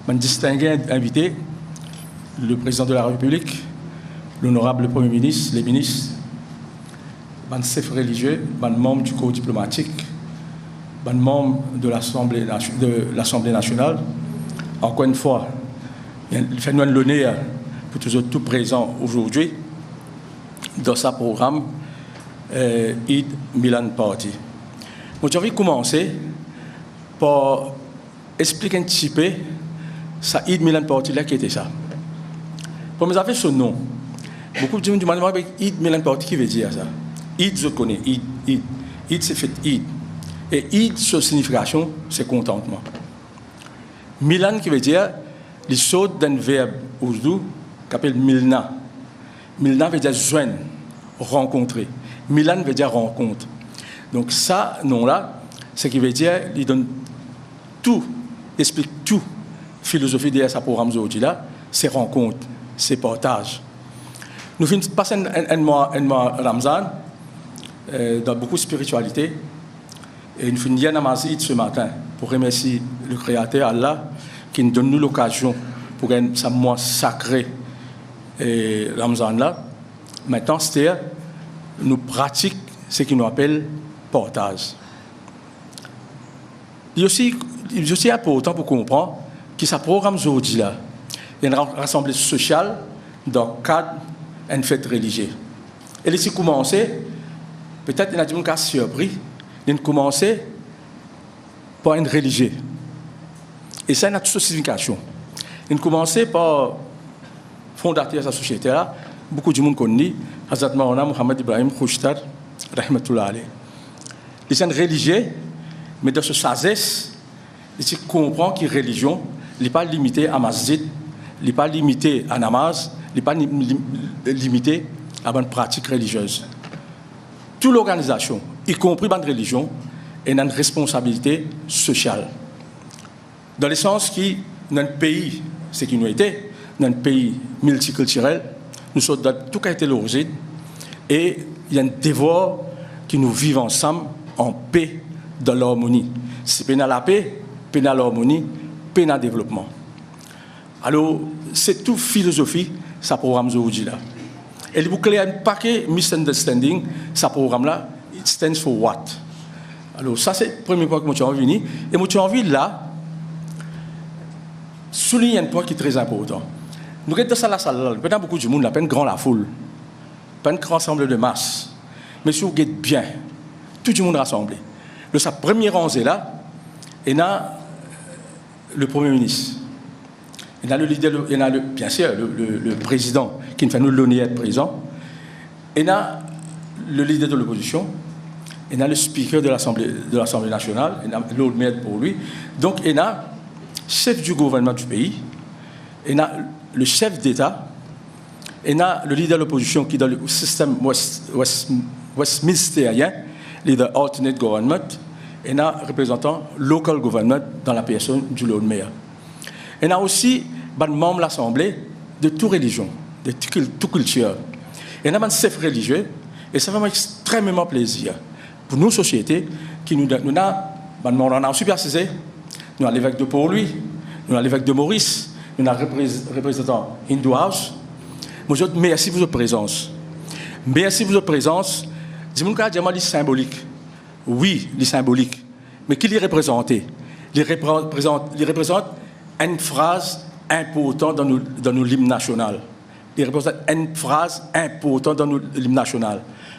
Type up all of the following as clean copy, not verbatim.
un distingué invité, le président de la République, l'honorable Premier ministre, les ministres, un chef religieux, un membre du corps diplomatique, un membre de l'Assemblée nationale. Encore une fois, il fait nous l'honneur pour tous présents aujourd'hui dans ce programme Eid Milan Party. J'ai envie de commencer par expliquer un petit peu ça Eid Milan Party là qui était ça. Pour vous avez ce nom, beaucoup de gens me demandent Eid Milan Party qui veut dire ça. Eid je connais, Eid c'est fait Eid. Et Eid sa signification c'est contentement. Milan qui veut dire il saute d'un verbe ourdou qui s'appelle milna. Milna veut dire joindre, rencontrer. Milan veut dire rencontre. Donc ça, nom-là, ce qui veut dire, il donne tout, explique tout, philosophie derrière ce programme aujourd'hui là, c'est rencontre, c'est partage. Nous finissons passer un mois Ramzan, dans beaucoup de spiritualité, et nous finissons Namazid ce matin pour remercier le Créateur Allah qui nous donne l'occasion pour un mois sacré Ramzan là. Maintenant, c'est-à-dire, nous pratiquons ce qu'on appelle partage. Il est aussi important pour comprendre que ce programme aujourd'hui là, il y a une assemblée sociale dans le cadre d'une fête religieuse. Et ici, commencer, peut-être il y a des gens qui sont surpris, il a commencé par une religieuse. Et ça a toute sa signification. Il a commencé par fondateur de la société là, beaucoup de monde connaît, Hazrat Maulana Mohammed Ibrahim Khouchtar, rahmatullah alayh. Il est un religieux, mais dans sa sagesse, il comprend que la religion n'est pas limitée à masjid, n'est pas limitée à namaz, n'est pas limitée à une pratique religieuse. Toute l'organisation, y compris la religion, a une responsabilité sociale. Dans le sens que dans un pays, ce qui nous était, dans un pays multiculturel, nous sommes dans tout cas été l'origine, et il y a un devoir que nous vivons ensemble en paix, dans l'harmonie. C'est pénal la paix, pénal l'harmonie, pénal développement. Alors, c'est toute philosophie, ce programme aujourd'hui là. Et il y a un paquet misunderstanding, ce programme-là, it stands for what? Alors, ça, c'est le premier point que je suis envie de venir. Et je suis envie là, souligner un point qui est très important. Nous sommes dans la salle, il y a beaucoup de monde, il y a une grande foule, pas un grand ensemble de masse. Mais si vous regardez bien, tout le monde rassemblé. Le sa première rangée là, il y a le Premier ministre. Il y a le leader, il y a bien sûr le président qui nous fait nous l'honneur d'être présent. Il y a le leader de l'opposition. Il y a le speaker de l'Assemblée nationale. Il y a l'autre maître pour lui. Donc il y a le chef du gouvernement du pays. Il y a le chef d'État. Il y a le leader de l'opposition qui est dans le système westminsterien, leader alternate government. Il y a un représentant local government dans la personne du Lord Mayor. Il y a aussi des membres de l'Assemblée de toute religion, de toute culture. Il y a un chef religieux, et ça fait extrêmement plaisir pour nos sociétés qui nous avons supercisé. Nous avons l'évêque de Port-Louis, nous avons l'évêque de Maurice, nous avons le représentant Hindu House. Merci pour votre présence. Merci pour votre présence. Dis-moi que c'est symbolique. Oui, il est symbolique. Mais qui l'y représente? Il représente une phrase importante dans nos hymnes nationaux. Il représente une phrase importante dans nos hymnes nationaux.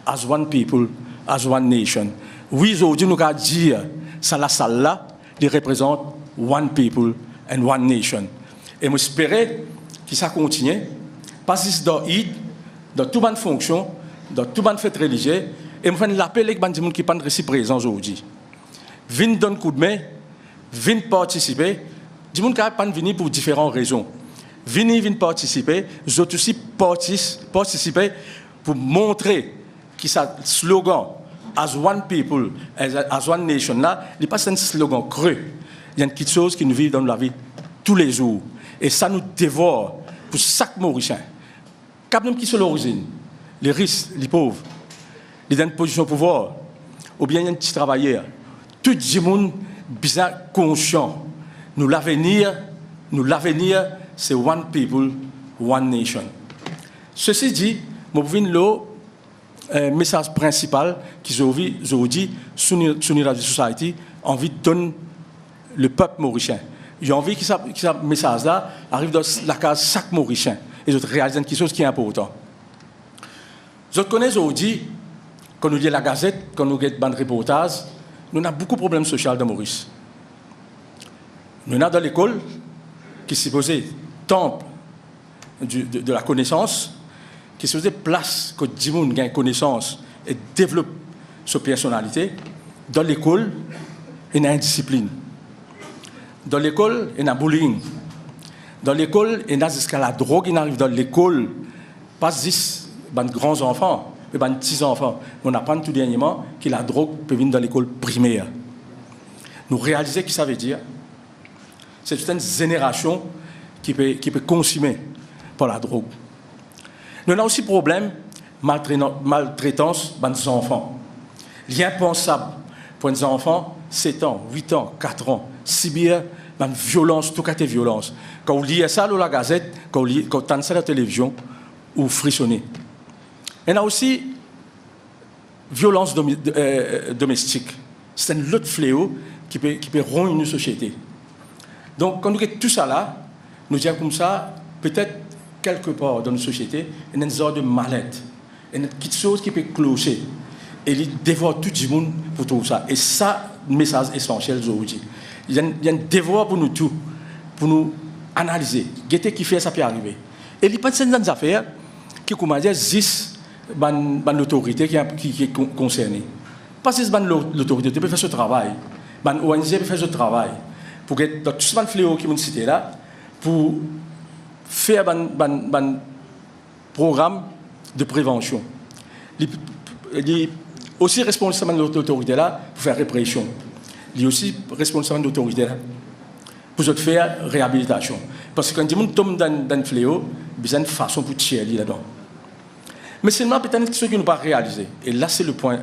As one people, as one nation. Oui, aujourd'hui, nous allons dire, ça la salle là, il représente one people and one nation. Et j'espère que ça continue, parce que dans Eid, dans toute bonne fonction, dans toute bonne fête religieuse, et je fais l'appel à les gens qui ne sont pas présents aujourd'hui. Venez donner un coup de main, venez participer. Les gens ne peuvent pas venir pour différentes raisons. Venez participer, vous aussi participer pour montrer que ce slogan As one people, as one nation, là, il n'est pas un slogan creux. Il y a quelque chose qui nous vit dans la vie tous les jours. Et ça nous dévore pour chaque Mauricien. Quand même qui sont l'origine, les riches, les pauvres, les dans une position de pouvoir, ou bien il y a un petit travailleur, tout le monde bien conscient. Nous l'avenir, nous, l'avenir, c'est one people, one nation. Ceci dit, je vais vous le message principal qui aujourd'hui, sur Radio Society, envie de donner le peuple mauricien. J'ai envie que ce message-là arrive dans la case chaque mauricien et je réalise quelque chose qui est important. Je connais aujourd'hui, quand nous lisons la gazette, quand nous regardons des reportages, nous avons beaucoup de problèmes sociaux dans Maurice. Nous avons dans l'école, qui est supposé temple de la connaissance, qui est supposé place que les gens gagnent connaissance et développent sa personnalité. Dans l'école, il y a une discipline. Dans l'école, il y a bullying. Dans l'école, il y a jusqu'à la drogue qui arrive dans l'école. Pas juste les grands enfants, mais les petits enfants. On apprend tout dernièrement que la drogue peut venir dans l'école primaire. Nous réalisons ce que ça veut dire. C'est toute une génération qui peut consommer par la drogue. Nous avons aussi un problème maltraitance des enfants. L'impensable pour les enfants, 7 ans, 8 ans, 4 ans, subir une violence, tout cas de violence. Quand vous lisez ça dans la gazette, quand vous entendez ça à la télévision, vous frissonnez. Il y a aussi violence domestique. C'est un autre fléau qui peut rompre une société. Donc, quand nous avons tout ça là, nous disons comme ça, peut-être quelque part dans notre société, il y a une sorte de mal-être. Il y a quelque chose qui peut clocher. Et il dévore tout le monde pour tout ça. Et ça, le message essentiel aujourd'hui. Il y a un devoir pour nous tous, pour nous analyser, guetter qui fait ça peut arriver. Et il n'y a pas de affaires qui, comme on dit, existent dans l'autorité qui est concernée. Parce que l'autorité peut faire ce travail, l'ONG peut faire ce travail, pour que dans tout ce fléau qui est cité là, pour faire un programme de prévention. Il est aussi responsable de l'autorité là pour faire répression. Il est aussi responsable de l'autorité là pour faire réhabilitation. Parce que quand les gens tombent dans un fléau, il y a une façon pour tirer là-dedans. Mais seulement peut-être ce que nous n'avons pas réalisé, et là c'est le point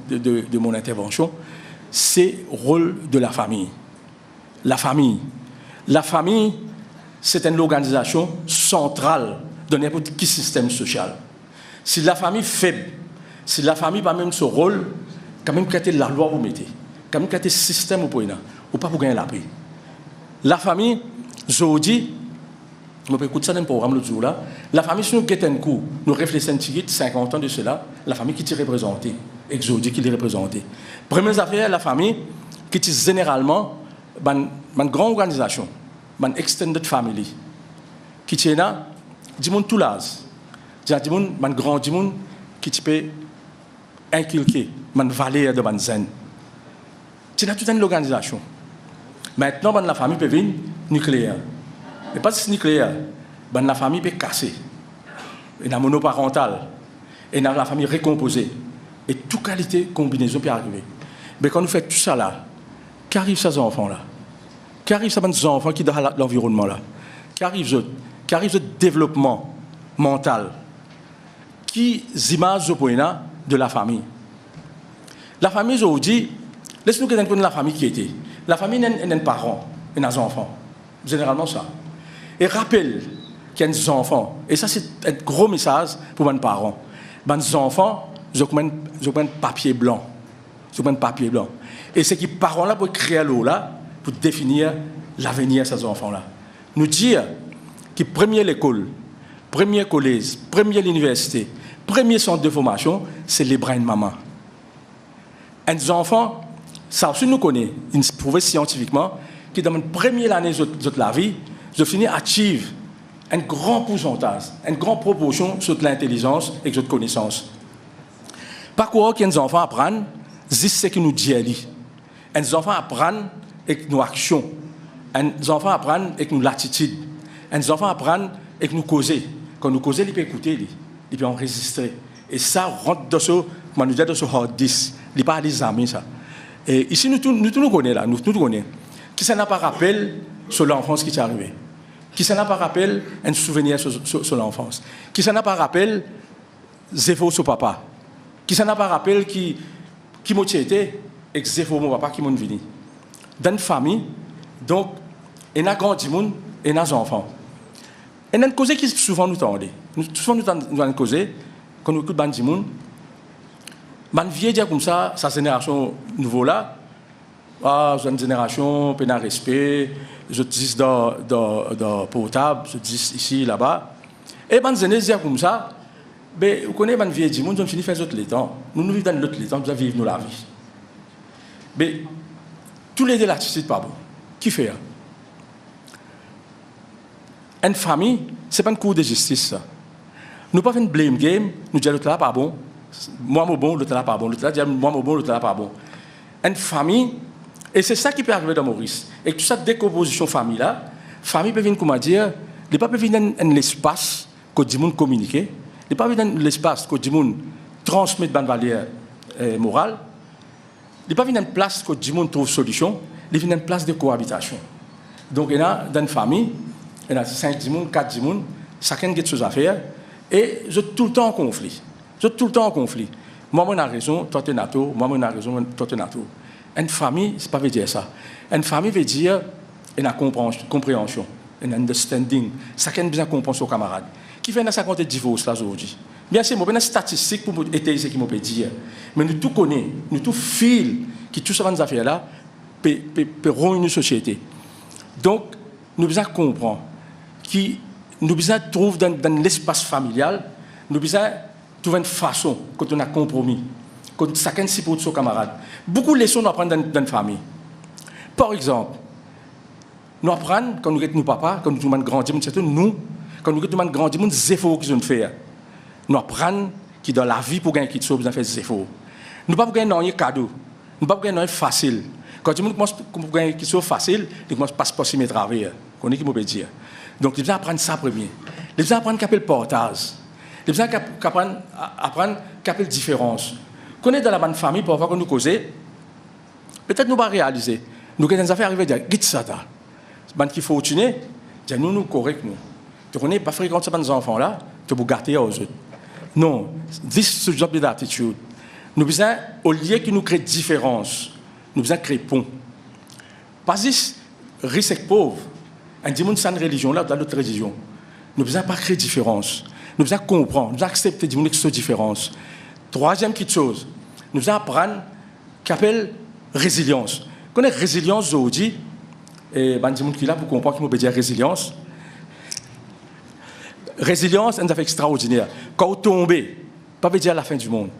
de mon intervention, c'est le rôle de la famille. La famille. La famille, c'est une organisation centrale de n'importe quel système social. Si la famille est faible, si la famille n'a pas même ce rôle, quand même qu'il y a la loi vous mettez, quand même qu'il y a le système vous ou pas pour gagner la paix. La famille, je dis, je peux écouter ça dans le programme le jour là, la famille, si nous guettons un coup, nous réfléchissons 50 ans de cela, la famille qui est représentée, et je dis qui est représentée. Première affaire, la famille qui est généralement une grande organisation, une extended family, qui est là, du monde tout l'âge, un grand monde qui peut inculquer une valeur de zen. C'est là toute une organisation. Maintenant, la famille peut venir nucléaire. Mais pas juste nucléaire, la famille peut casser. Il y a monoparental, et la famille recomposée. Et toute qualité combinaison peut arriver. Mais quand nous faisons tout ça là, qu'arrive ces enfants-là? Qu'arrive ces enfants qui sont dans l'environnement là? Qu'arrive le développement mental? Qui images de la famille? La famille aujourd'hui, laisse-nous regarder la famille qui était. La famille n'a pas de parents, et des enfants. Généralement ça. Et rappelle qu'il y a des enfants. Et ça, c'est un gros message pour les parents. Les enfants, ils ont un papier blanc. Ils ont un papier blanc. Et c'est qui parents là pour créer l'eau là, pour définir l'avenir de ces enfants-là. Nous dire que première l'école, premier collège, première l'université, premier centre de formation, c'est les bras de maman. Et les enfants, ça aussi nous connaît, ils se prouvent scientifiquement que dans la première année de la vie, je finis à achieve un grand pourcentage, une grande proportion sur l'intelligence et de connaissance. Par quoi que les enfants apprennent, c'est ce que nous disons. Les enfants apprennent avec nos actions. Les enfants apprennent avec nos latitudes. Les enfants apprennent avec nos causer. Quand nous causons, ils peuvent écouter, ils peuvent enregistrer. Et ça rentre dans ce, comment nous dit, dans ce hard disk. Il n'y a pas des amis, ça. Et ici, nous tous connaissons là, nous tous connaissons. Qui ça n'a pas rappel sur l'enfance qui est arrivée? Qui ça n'a pas rappel un souvenir sur l'enfance? Qui ça n'a pas rappel zéro sur papa? Qui ça n'a pas rappel qui m'a été et que zéro mon papa qui m'a venu? Dans une famille, donc, il y a grand monde et nos enfants. Et dans une cause qui souvent nous tendent. Souvent nous tendons causer, quand nous écoutons Bandi Moun, man vieux dire comme ça, sa génération nouveau là, ah, une génération, peine à respect, je dis dans portable, je dis ici, là-bas. Et man génération dire comme ça, ben, vous connaissez man vieux dit, nous fini faire autres les temps. Nous vivons dans l'autre les temps, nous vivons la vie. Mais tous les deux l'attitude pas bon. Qui fait? Une famille, ce n'est pas une cour de justice. Nous ne pas faire une blame game, nous disons l'autre là pas bon, moi mon bon, l'autre là pas bon, l'autre là dit moi mon bon, l'autre là pas bon. Une famille, et c'est ça qui peut arriver dans Maurice. Et toute cette décomposition famille là, famille peut venir comment dire, il pas peut venir dans un espace que du monde communiquer, il pas venir dans l'espace que du monde transmet de valeurs morales, il pas venir dans une place que du monde trouve solution, il vient dans une place de cohabitation. Donc il y a dans une famille, il y a 5 personnes, 4 personnes, chacun a des choses à faire. Et je suis tout le temps en conflit. Moi, je suis raison, toi, tu as raison, moi, je suis raison, toi, tu as raison. Une famille, ce n'est pas veut dire ça. Une famille veut dire une compréhension, un understanding. Chacun a besoin de comprendre son camarade. Qui fait dans 50 divorces là aujourd'hui? Bien sûr, je n'ai pas de statistiques pour étayer ce qu'il m'a dire. Mais nous tout connaissons, nous tout fil qui tout ces affaires là peut rendre une société. Donc, nous devons comprendre qui nous devons trouver dans l'espace familial, nous devons trouver une façon quand on a compromis, quand chacun s'y pour son camarade. Beaucoup de leçons nous apprenons dans une famille. Par exemple, nous apprenons quand nous sommes nos papas, quand nous sommes grandis, surtout nous, quand nous sommes grandis, nous avons des efforts qu'ils ont fait. Nous apprenons que dans la vie, pour gagner quelque chose, nous avons fait des efforts. Nous ne pouvons pas gagner un cadeau, nous ne pouvons pas gagner un facile. Quand tu commences à gagner quelque chose facile, tu commences à passer mes travaux. Qu'on est qui peut dire. Donc, il faut apprendre ça premier. Il faut apprendre qu'appelle portage. Il faut apprendre qu'appelle différence. Quand on est dans la bonne famille, pour avoir que nous causer, peut-être nous ne pas réaliser. Nous avons des affaires arrivées à dire, quitte ça, ban qui fortuné, nous correct nous. Tu connais pas fréquenter ces enfants-là, tu peux gâter aux autres. Non, this is job d'attitude. Nous besoin, au lieu que nous créons différence, nous besoin créer pont. Pas juste riche et pauvre. Un dimanche sans religion là, dans l'autre religion. Nous besoin pas créer différence. Nous besoin comprendre, nous besoin accepter des gens qui sont différences. Troisième petite chose, nous besoin apprendre qu'appelle résilience. Qu'on est résilience aujourd'hui, et ben des gens qui là pour comprendre qu'il faut dire résilience. Résilience, c'est un affaire extraordinaire. Quand vous tombez, pas veut dire la fin du monde.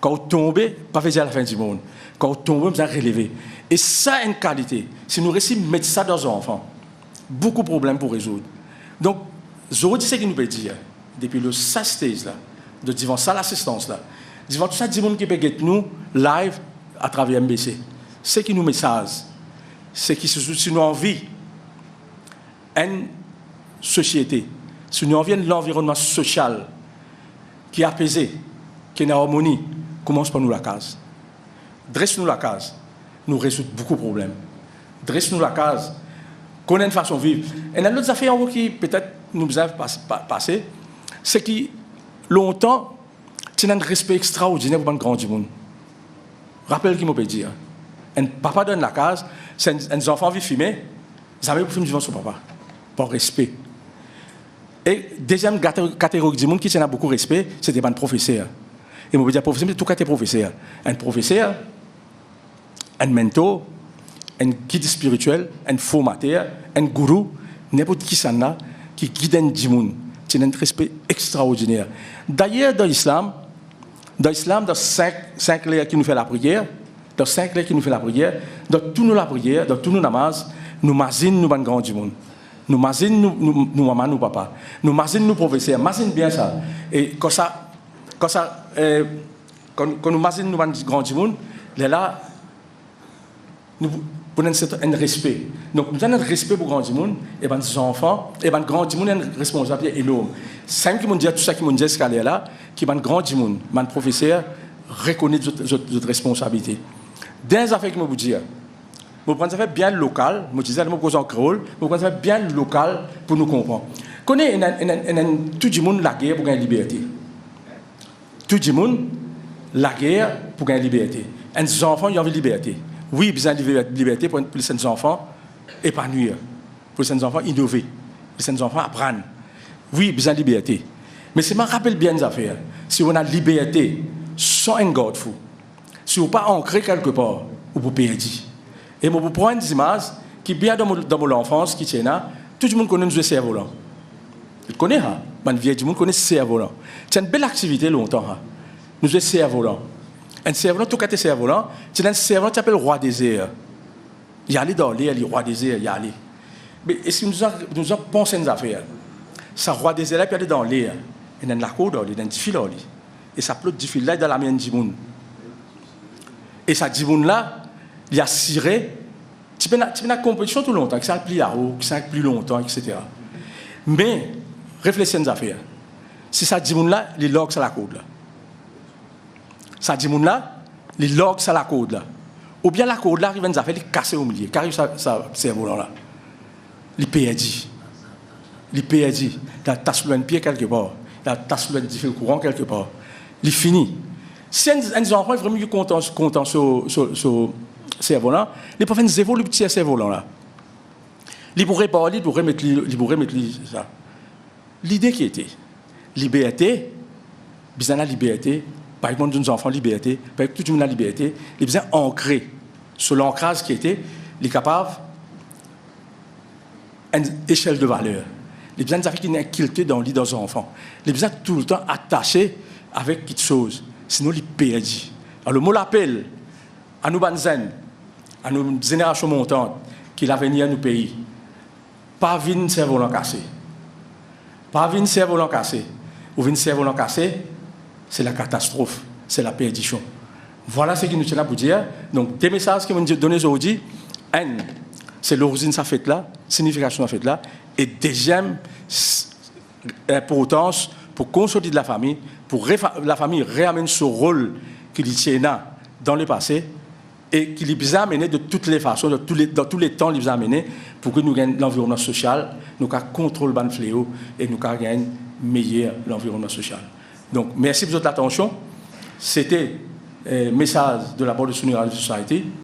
Quand vous tombez, pas veut dire la fin du monde. Quand vous tombez, vous allez relever. Et ça a une qualité. Si nous réussissons à mettre ça dans nos enfants, beaucoup de problèmes pour résoudre. Donc, je dis ce qu'il nous peut dire, depuis le stage là, de devant ça l'assistance là, devant tout ça, des gens qui peuvent être nous live à travers MBC. Ce qui nous message, c'est que si nous envie une société, si nous envie l'environnement social qui est apaisé, qui est en harmonie, commence par nous la case. Dresse-nous la case, nous résout beaucoup de problèmes. Dresse-nous la case, connaît une façon de vivre. Et dans l'autre affaire qui peut-être nous a passé, c'est que longtemps, tu as un respect extraordinaire pour le grand du monde. Rappelle qui m'a dit. Un papa donne la case, c'est un enfant vit fumer, jamais pour fumer devant son papa. Par respect. Et deuxième catégorie du monde qui tient beaucoup de respect, c'est des professeurs. Et je veux dire, professeur, mais tout cas, tu es professeur. Un professeur, un mentor, un guide spirituel, un formateur, un gourou, n'importe qui s'en a, qui guide un monde. C'est un respect extraordinaire. D'ailleurs, dans l'islam, dans 5 lettres qui nous fait la prière, dans tous nos la prière, dans tous nos namazes, nous mazinons nous ban grand du monde. Nous mazinons nous maman, nous papa. Nous mazinons nous professeurs. Mazine bien ça. Et quand nous mazinons nous ban grand du monde, là, nous prenons un respect. Donc, nous avons un respect pour le grand monde, et les enfants, et le grand monde a une responsabilité énorme. C'est qui m'ont dit tout ça qui m'ont dit ce là, qui est le grand monde, les professeurs reconnaissent votre responsabilité. Dans les affaires que je vous dis, vous prenez ça bien local, je disais, je pose en créole, vous prenez ça bien local pour nous comprendre. Connaissez, tout le monde la guerre pour gagner la liberté. Tout le monde la guerre pour gagner la liberté. Les enfants, ils ont envie de liberté. Oui, besoin de liberté pour les enfants épanouir. pour ces enfants innover, pour ces enfants apprendre. Oui, besoin de liberté. Mais c'est me rappelle bien des affaires. Si on a liberté sans un garde-fou, si on pas ancré quelque part, on peut perdre. Et moi, pour prendre des images qui bien dans mon enfance, qui tient là, tout le monde connaît le cerf-volant. Tu connais, hein? Man vieille du monde connaît le cerf-volant. C'est une belle activité longtemps. Hein? Nous avons cerf-volant. Un cerf-volant, tout cas, cerf-volant, c'est un cerf-volant qui s'appelle roi des airs. Il y a dans l'air, il roi des airs, il y a allé. Mais est-ce que nous avons pensé à une affaire? Ça roi des airs, puis aller dans l'air. Il y a un lac, il y a un fil. Et ça plot du fil là dans la mienne du monde. Et ça dit là, il a ciré. Tu peux la compétition tout longtemps, que ça plie à haut, que ça plus longtemps, etc. Mais, réfléchissez à une affaire. Si ça dit là, les logs, ça la code là. Ça dit là, les logs, ça la code là. Ou bien la code là, arrive à une affaire, il casse au milieu. Car ça cerveau là. Il perdit. Il perdit. Il a tasse le pied quelque part. Il a tasse le fil courant quelque part. Il finit. Si un enfant est vraiment content sur cerveau-là, il peut faire une évolution petit cerveau-là. Il pourrait parler, il pourrait mettre ça. L'idée qui était, liberté, besoin de la liberté, par exemple, nos enfants, liberté, par exemple, tout le monde a liberté, il besoin ancré sur l'ancrage qui était, il est capable une échelle de valeur. Il besoin de qui est inculqué dans l'idée de nos enfants. Il besoin tout le temps attaché avec quelque chose. Sinon, il perd. Alors, le mot l'appelle à nous banzen, à nos générations montantes, qui l'avenir de nos pays. Pas vin cerveau cassé. Pas vin cerveau cassé. Ou vin cerveau cassé, c'est la catastrophe, c'est la perdition. Voilà ce que nous tenons à vous dire. Donc, des messages que nous donnons aujourd'hui, un, c'est l'origine de cette fête-là, signification de cette fête-là, et deuxième, importance pour consolider la famille, pour la famille réamène son rôle qu'il tient dans le passé et qu'il les a amené de toutes les façons, dans tous les temps, il les a amené pour que nous gagnions l'environnement social, nous contrôler le fléau et nous gagnions meilleur l'environnement social. Donc, merci pour votre attention. C'était un message de la part de Sunni Radio Society.